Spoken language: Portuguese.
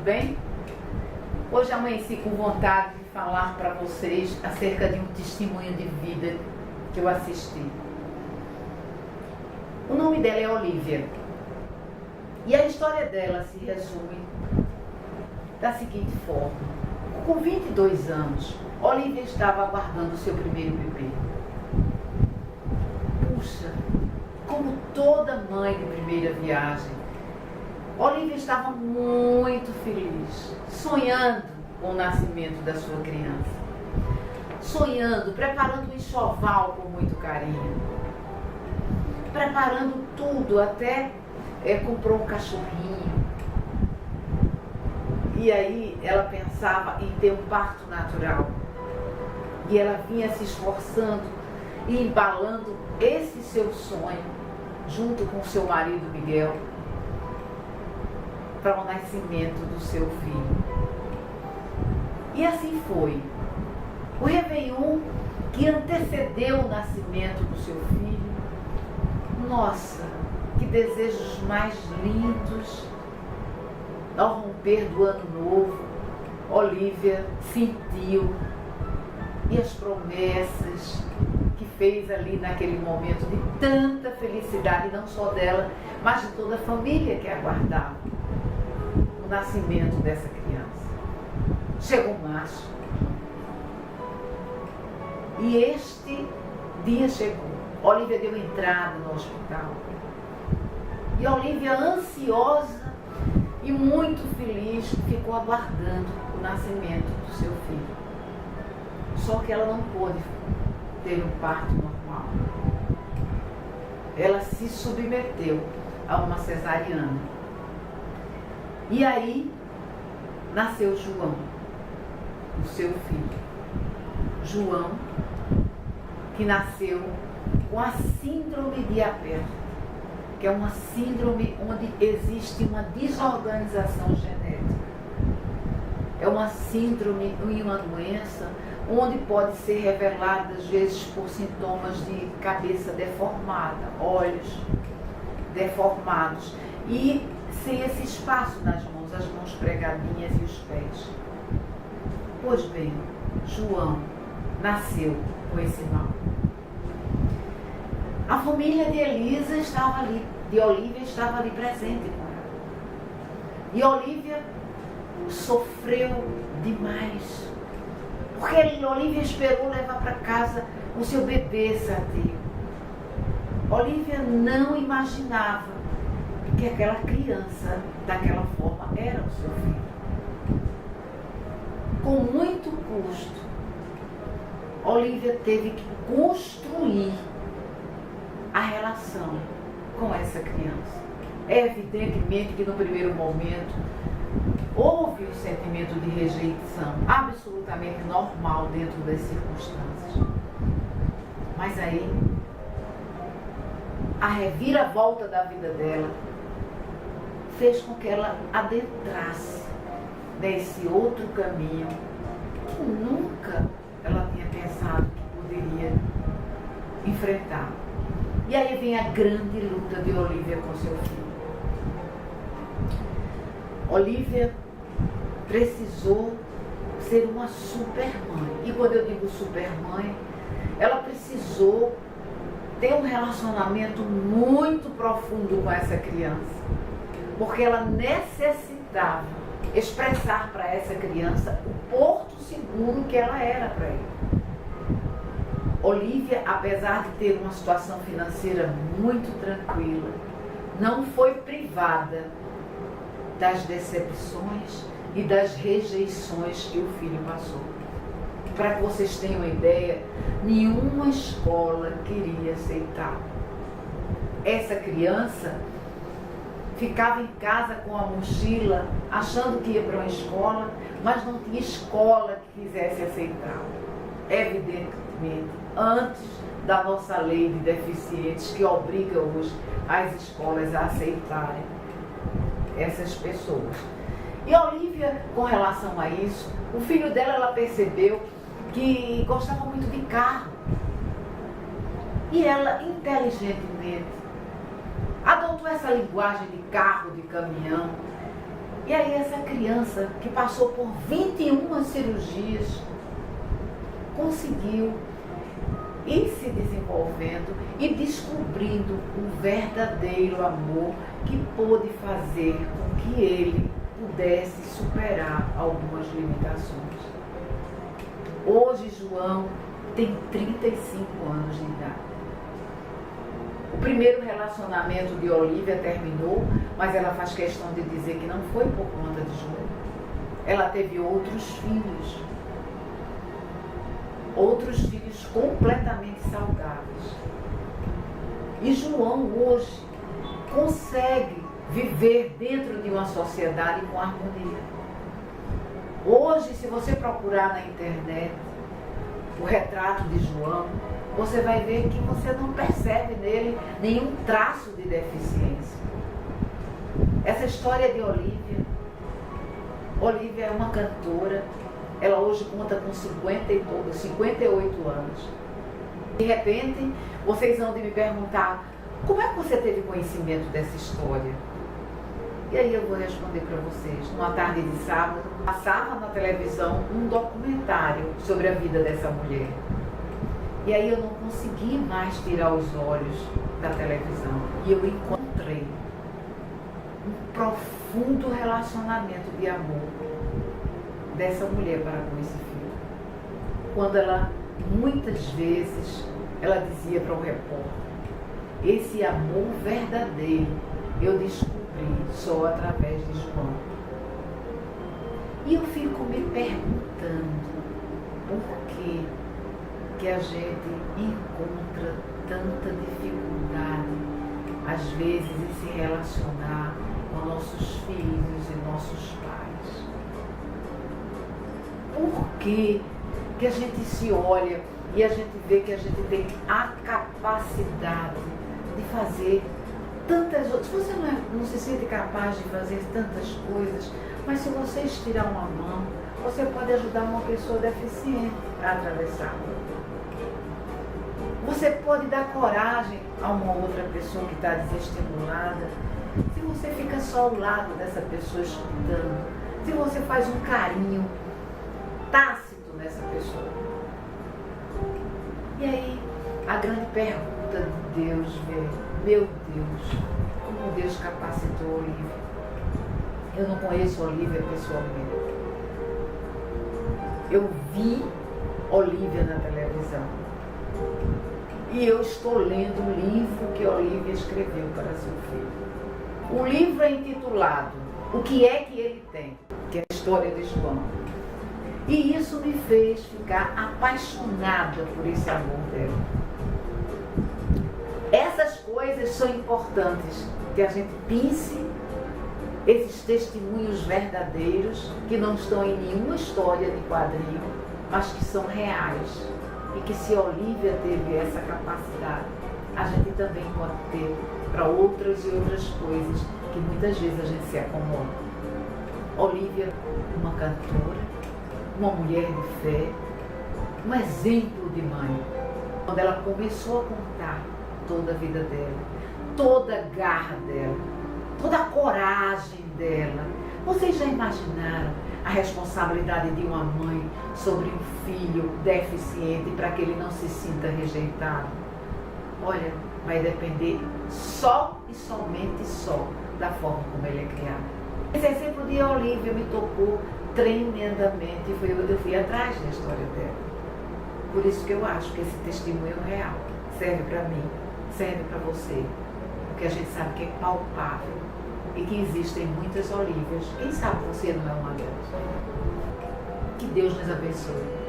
bem? Hoje amanheci com vontade de falar para vocês acerca de um testemunho de vida que eu assisti. O nome dela é Olivia. E a história dela se resume da seguinte forma. Com 22 anos, Olivia estava aguardando o seu primeiro bebê. Puxa, como toda mãe de primeira viagem, Olivia estava muito feliz, sonhando com o nascimento da sua criança. Sonhando, preparando o enxoval com muito carinho. Preparando tudo, até comprou um cachorrinho. E aí ela pensava em ter um parto natural. E ela vinha se esforçando e embalando esse seu sonho, junto com seu marido Miguel, para o nascimento do seu filho. E assim foi. O Réveillon que antecedeu o nascimento do seu filho, nossa, que desejos mais lindos! Ao romper do ano novo, Olivia sentiu, e as promessas que fez ali naquele momento de tanta felicidade, não só dela, mas de toda a família que aguardava o nascimento dessa criança. Chegou março. E este dia chegou. Olivia deu entrada no hospital. E Olivia, ansiosa e muito feliz, ficou aguardando o nascimento do seu filho. Só que ela não pôde ter um parto normal. Ela se submeteu a uma cesariana. E aí nasceu João, o seu filho. João, que nasceu com a síndrome de Apert, que é uma síndrome onde existe uma desorganização genética. É uma síndrome e uma doença onde pode ser revelada, às vezes, por sintomas de cabeça deformada, olhos deformados e sem esse espaço nas mãos, as mãos pregadinhas e os pés. Pois bem, João nasceu com esse mal. A família de Elisa estava ali, de Olivia estava ali presente com ela. E Olivia sofreu demais, porque Olivia esperou levar para casa o seu bebê sadio. Olivia não imaginava que aquela criança, daquela forma, era o seu filho. Com muito custo, Olivia teve que construir a relação com essa criança. É evidentemente que no primeiro momento houve um sentimento de rejeição, absolutamente normal dentro das circunstâncias. Mas aí, a reviravolta da vida dela fez com que ela adentrasse nesse outro caminho que nunca ela tinha pensado que poderia enfrentar. E aí vem a grande luta de Olivia com seu filho. Olivia precisou ser uma supermãe. E quando eu digo supermãe, ela precisou ter um relacionamento muito profundo com essa criança. Porque ela necessitava expressar para essa criança o porto seguro que ela era para ele. Olivia, apesar de ter uma situação financeira muito tranquila, não foi privada das decepções e das rejeições que o filho passou. Para que vocês tenham uma ideia, nenhuma escola queria aceitar. Essa criança ficava em casa com a mochila, achando que ia para uma escola, mas não tinha escola que quisesse aceitá-la. Evidentemente, antes da nossa lei de deficientes, que obriga hoje as escolas a aceitarem essas pessoas. E a Olivia, com relação a isso, o filho dela, ela percebeu que gostava muito de carro. E ela, inteligentemente, adotou essa linguagem de carro, de caminhão, E aí essa criança, que passou por 21 cirurgias, conseguiu ir se desenvolvendo e descobrindo um verdadeiro amor que pôde fazer com que ele pudesse superar algumas limitações. Hoje João tem 35 anos de idade. O primeiro relacionamento de Olívia terminou, mas ela faz questão de dizer que não foi por conta de João. Ela teve outros filhos completamente saudáveis. E João hoje consegue viver dentro de uma sociedade com harmonia. Hoje, se você procurar na internet o retrato de João, você vai ver que você não percebe nele nenhum traço de deficiência. Essa história de Olívia é uma cantora, ela hoje conta com 58 anos. De repente, vocês vão me perguntar, como é que você teve conhecimento dessa história? E aí eu vou responder para vocês. Numa tarde de sábado, passava na televisão um documentário sobre a vida dessa mulher. E aí eu não consegui mais tirar os olhos da televisão. E eu encontrei um profundo relacionamento de amor dessa mulher para com esse filho. Quando ela, muitas vezes, ela dizia para o repórter, esse amor verdadeiro eu descobri só através de João. E eu fico me perguntando por que a gente encontra tanta dificuldade, às vezes, em se relacionar com nossos filhos e nossos pais. Por que a gente se olha e a gente vê que a gente tem a capacidade de fazer tantas outras. Você não se sente capaz de fazer tantas coisas, mas se você estirar uma mão, você pode ajudar uma pessoa deficiente a atravessar a rua. Você pode dar coragem a uma outra pessoa que está desestimulada. Se você fica só ao lado dessa pessoa escutando, se você faz um carinho tácito nessa pessoa. E aí, a grande pergunta de Deus veio, meu Deus, como Deus capacitou Olívia. Eu não conheço Olívia pessoalmente. Eu vi Olívia na televisão. E eu estou lendo o livro que Olívia escreveu para seu filho. O livro é intitulado O que é que ele tem? Que é a história de João. E isso me fez ficar apaixonada por esse amor dela. Essas coisas são importantes, que a gente pense esses testemunhos verdadeiros, que não estão em nenhuma história de quadrinho, mas que são reais. E que se Olívia teve essa capacidade, a gente também pode ter para outras e outras coisas que muitas vezes a gente se acomoda. Olívia, uma cantora, uma mulher de fé, um exemplo de mãe. Quando ela começou a contar toda a vida dela, toda a garra dela, toda a coragem dela, vocês já imaginaram a responsabilidade de uma mãe sobre um filho deficiente para que ele não se sinta rejeitado? Olha, vai depender só e somente só da forma como ele é criado. Esse exemplo de Olívia me tocou tremendamente e eu fui atrás da história dela. Por isso que eu acho que esse testemunho real serve para mim, serve para você, porque a gente sabe que é palpável e que existem muitas Olívias. Quem sabe você não é uma delas? Que Deus nos abençoe.